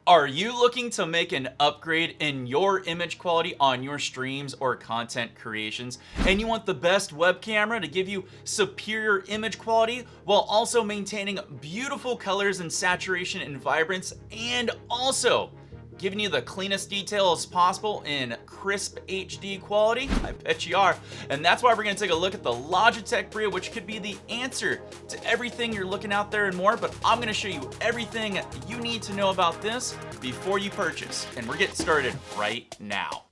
Are you looking to make an upgrade in your image quality on your streams or content creations, and you want the best web camera to give you superior image quality while also maintaining beautiful colors and saturation and vibrance, and also giving you the cleanest details possible in crisp HD quality? I bet you are. And that's why we're going to take a look at the Logitech Brio, which could be the answer to everything you're looking out there and more. But I'm going to show you everything you need to know about this before you purchase. And we're getting started right now.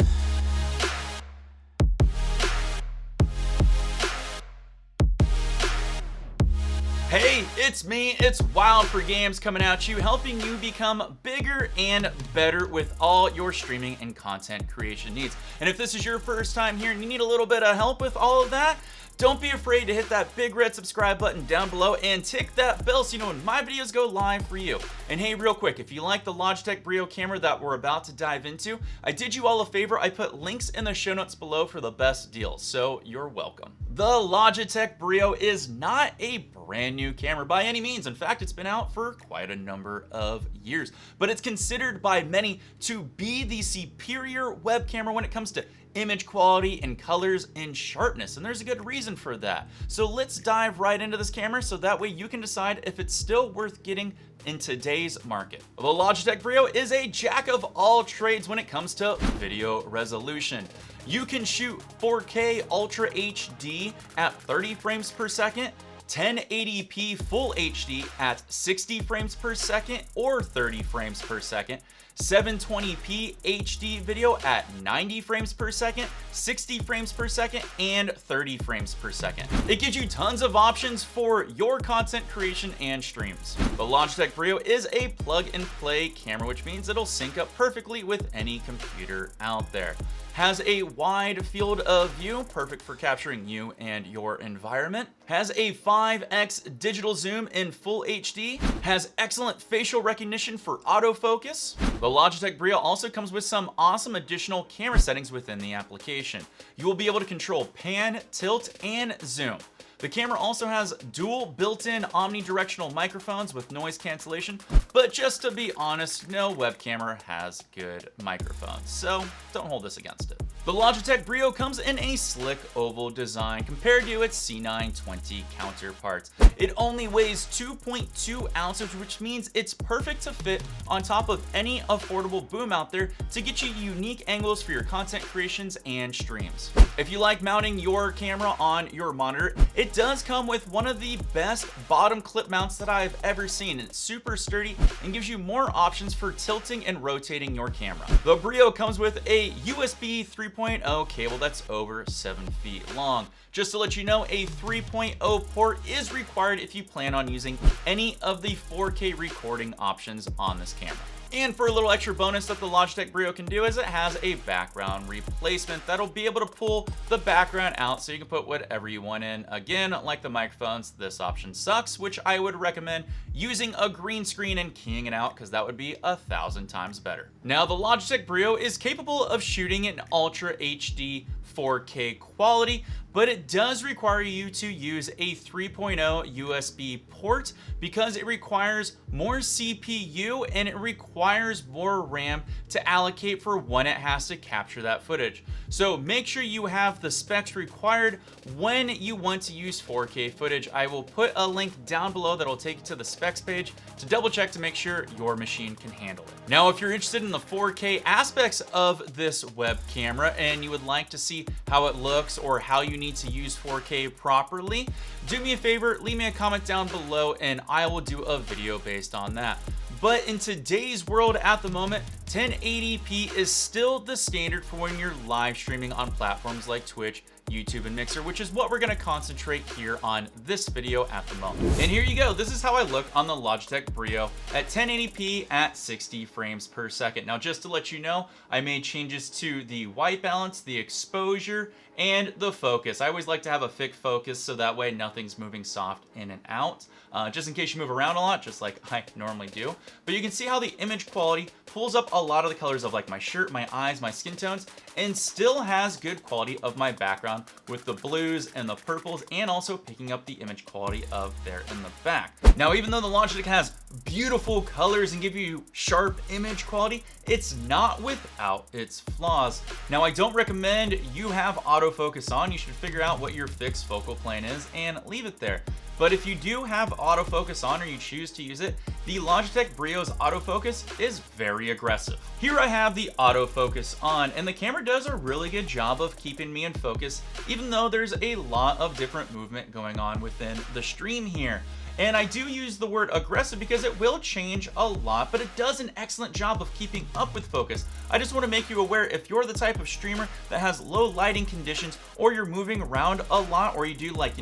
Hey, it's me, it's Wild for Games coming at you, helping you become bigger and better with all your streaming and content creation needs. And if this is your first time here and you need a little bit of help with all of that, don't be afraid to hit that big red subscribe button down below and tick that bell so you know when my videos go live for you. And hey, real quick, if you like the Logitech Brio camera that we're about to dive into, I did you all a favor. I put links in the show notes below for the best deals, so you're welcome. The Logitech Brio is not a brand new camera by any means. In fact, it's been out for quite a number of years, but it's considered by many to be the superior web camera when it comes to image quality and colors and sharpness, and there's a good reason for that. So let's dive right into this camera so that way you can decide if it's still worth getting in today's market. The Logitech Brio is a jack of all trades when it comes to video resolution. You can shoot 4K Ultra HD at 30 frames per second, 1080p Full HD at 60 frames per second or 30 frames per second, 720p HD video at 90 frames per second, 60 frames per second, and 30 frames per second. It gives you tons of options for your content creation and streams. The Logitech Brio is a plug and play camera, which means it'll sync up perfectly with any computer out there. Has a wide field of view, perfect for capturing you and your environment. Has a 5x digital zoom in Full HD. Has excellent facial recognition for autofocus. The Logitech Brio also comes with some awesome additional camera settings within the application. You will be able to control pan, tilt, and zoom. The camera also has dual built-in omnidirectional microphones with noise cancellation, but just to be honest, no web camera has good microphones, so don't hold this against it. The Logitech Brio comes in a slick oval design compared to its C920 counterparts. It only weighs 2.2 ounces, which means it's perfect to fit on top of any affordable boom out there to get you unique angles for your content creations and streams. If you like mounting your camera on your monitor, it does come with one of the best bottom clip mounts that I've ever seen. It's super sturdy and gives you more options for tilting and rotating your camera. The Brio comes with a USB 3.0 cable that's over 7 feet long. Just to let you know, a 3.0 port is required if you plan on using any of the 4K recording options on this camera. And for a little extra bonus that the Logitech Brio can do is it has a background replacement that'll be able to pull the background out so you can put whatever you want in. Again, like the microphones, this option sucks, which I would recommend using a green screen and keying it out because that would be 1,000 times better. Now, the Logitech Brio is capable of shooting in Ultra HD 4K quality, but it does require you to use a 3.0 USB port because it requires more CPU and it requires more RAM to allocate for when it has to capture that footage. So make sure you have the specs required when you want to use 4K footage. I will put a link down below that'll take you to the specs page to double check to make sure your machine can handle it. Now, if you're interested in the 4K aspects of this web camera and you would like to see how it looks or how you need to use 4K properly, do me a favor, leave me a comment down below and I will do a video based on that. But in today's world at the moment, 1080p is still the standard for when you're live streaming on platforms like Twitch, YouTube, and Mixer, which is what we're going to concentrate here on this video at the moment. And here you go. This is how I look on the Logitech Brio at 1080p at 60 frames per second. Now, just to let you know, I made changes to the white balance, the exposure, and the focus. I always like to have a fixed focus so that way nothing's moving soft in and out, just in case you move around a lot, just like I normally do. But you can see how the image quality pulls up a lot of the colors of like my shirt, my eyes, my skin tones, and still has good quality of my background with the blues and the purples, and also picking up the image quality of there in the back. Now, even though the Logitech has beautiful colors and give you sharp image quality, it's not without its flaws. Now, I don't recommend you have autofocus on. You should figure out what your fixed focal plane is and leave it there. But if you do have autofocus on or you choose to use it, the Logitech Brio's autofocus is very aggressive. Here I have the autofocus on, and the camera does a really good job of keeping me in focus, even though there's a lot of different movement going on within the stream here. And I do use the word aggressive because it will change a lot, but it does an excellent job of keeping up with focus. I just want to make you aware, if you're the type of streamer that has low lighting conditions, or you're moving around a lot, or you do like,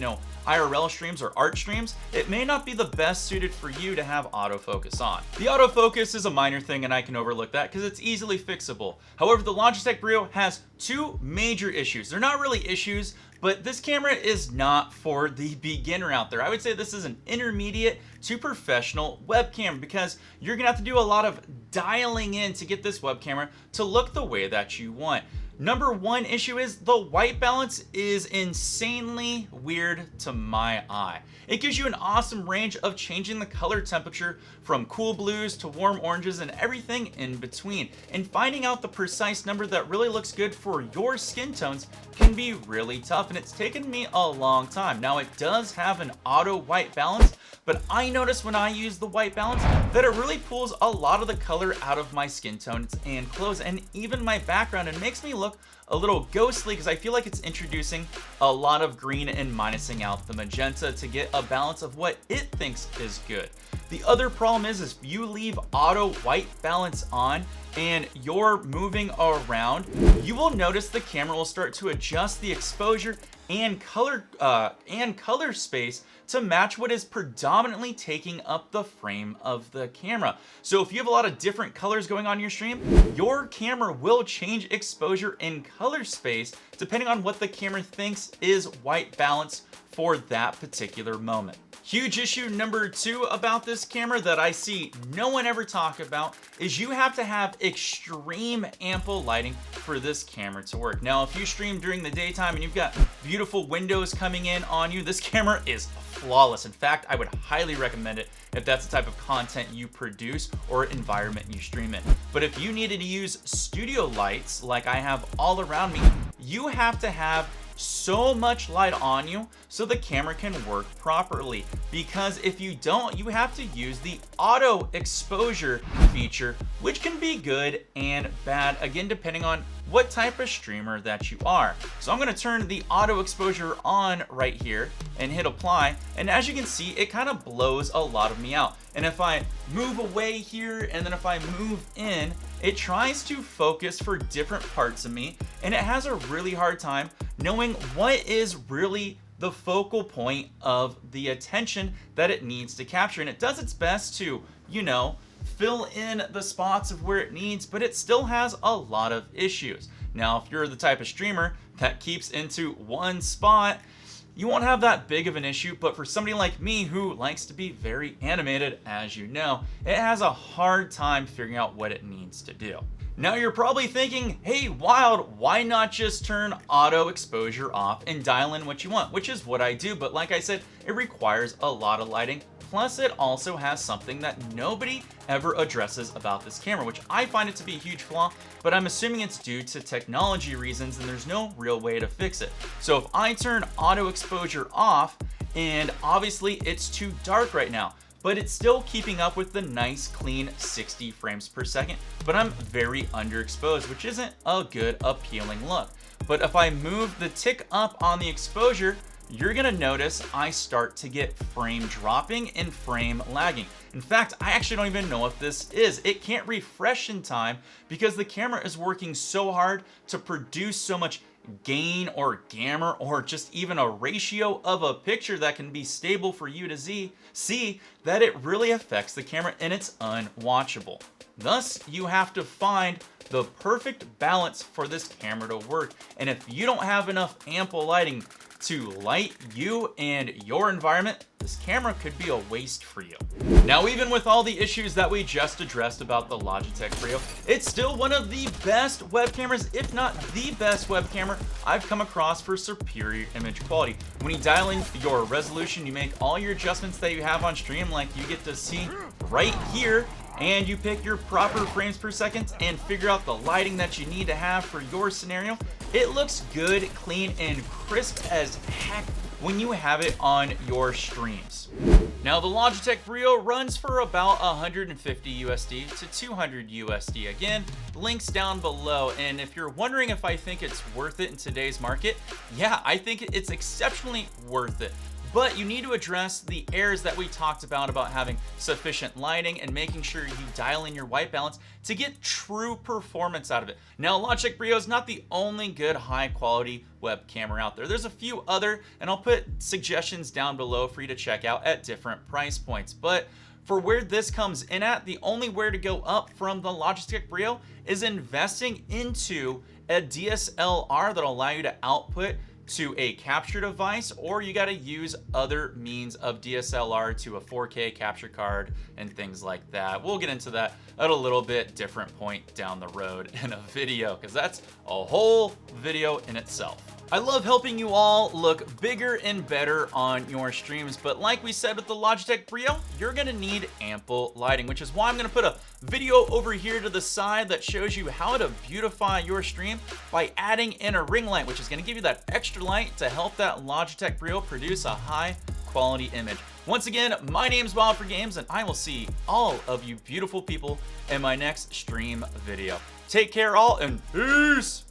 IRL streams or art streams, it may not be the best suited for you to have autofocus on. The autofocus is a minor thing and I can overlook that because it's easily fixable. However, the Logitech Brio has two major issues. They're not really issues, but this camera is not for the beginner out there. I would say this is an intermediate to professional webcam because you're gonna have to do a lot of dialing in to get this web camera to look the way that you want. Number one issue is the white balance is insanely weird to my eye. It gives you an awesome range of changing the color temperature from cool blues to warm oranges and everything in between. And finding out the precise number that really looks good for your skin tones can be really tough, and it's taken me a long time. Now, it does have an auto white balance, but I notice when I use the white balance that it really pulls a lot of the color out of my skin tones and clothes and even my background, and makes me look a little ghostly because I feel like it's introducing a lot of green and minusing out the magenta to get a balance of what it thinks is good. The other problem is if you leave auto white balance on and you're moving around, you will notice the camera will start to adjust the exposure and color space to match what is predominantly taking up the frame of the camera. So if you have a lot of different colors going on in your stream, your camera will change exposure and color space depending on what the camera thinks is white balance for that particular moment. Huge issue number two about this camera that I see no one ever talk about is you have to have extreme ample lighting for this camera to work. Now, if you stream during the daytime and you've got beautiful windows coming in on you, this camera is flawless. In fact, I would highly recommend it if that's the type of content you produce or environment you stream in. But if you needed to use studio lights like I have all around me, you have to have so much light on you so the camera can work properly, because if you don't, you have to use the auto exposure feature, which can be good and bad, again depending on what type of streamer that you are. So I'm going to turn the auto exposure on right here and hit apply, and as you can see, it kind of blows a lot of me out. And if I move away here and then if I move in, it tries to focus for different parts of me, and it has a really hard time knowing what is really the focal point of the attention that it needs to capture. And it does its best to, fill in the spots of where it needs, but it still has a lot of issues. Now, if you're the type of streamer that keeps into one spot, you won't have that big of an issue, but for somebody like me who likes to be very animated, as you know, it has a hard time figuring out what it needs to do. Now you're probably thinking, hey Wild, why not just turn auto exposure off and dial in what you want, which is what I do, but like I said, it requires a lot of lighting. Plus, it also has something that nobody ever addresses about this camera, which I find it to be a huge flaw, but I'm assuming it's due to technology reasons and there's no real way to fix it. So if I turn auto exposure off, and obviously it's too dark right now, but it's still keeping up with the nice clean 60 frames per second, but I'm very underexposed, which isn't a good appealing look. But if I move the tick up on the exposure, you're gonna notice I start to get frame dropping and frame lagging. In fact, I actually don't even know what this is. It can't refresh in time because the camera is working so hard to produce so much gain or gamma or just even a ratio of a picture that can be stable for you to see that it really affects the camera and it's unwatchable. Thus, you have to find the perfect balance for this camera to work. And if you don't have enough ample lighting to light you and your environment, this camera could be a waste for you. Now, even with all the issues that we just addressed about the Logitech Brio, it's still one of the best web cameras, if not the best web camera I've come across for superior image quality. When you dial in your resolution, you make all your adjustments that you have on stream, like you get to see right here, and you pick your proper frames per second and figure out the lighting that you need to have for your scenario. It looks good, clean, and crisp as heck when you have it on your streams. Now, the Logitech Brio runs for about 150 USD to 200 USD. Again, links down below. And if you're wondering if I think it's worth it in today's market, yeah, I think it's exceptionally worth it. But you need to address the errors that we talked about having sufficient lighting and making sure you dial in your white balance to get true performance out of it. Now, Logitech Brio is not the only good high quality web camera out there. There's a few other, and I'll put suggestions down below for you to check out at different price points. But for where this comes in at, the only way to go up from the Logitech Brio is investing into a DSLR that'll allow you to output to a capture device, or you got to use other means of DSLR to a 4K capture card and things like that. We'll get into that at a little bit different point down the road in a video, because that's a whole video in itself. I love helping you all look bigger and better on your streams, but like we said with the Logitech Brio, you're gonna need ample lighting, which is why I'm gonna put a video over here to the side that shows you how to beautify your stream by adding in a ring light, which is gonna give you that extra light to help that Logitech Brio produce a high quality image. Once again, my name's Wild for Games, and I will see all of you beautiful people in my next stream video. Take care all, and peace!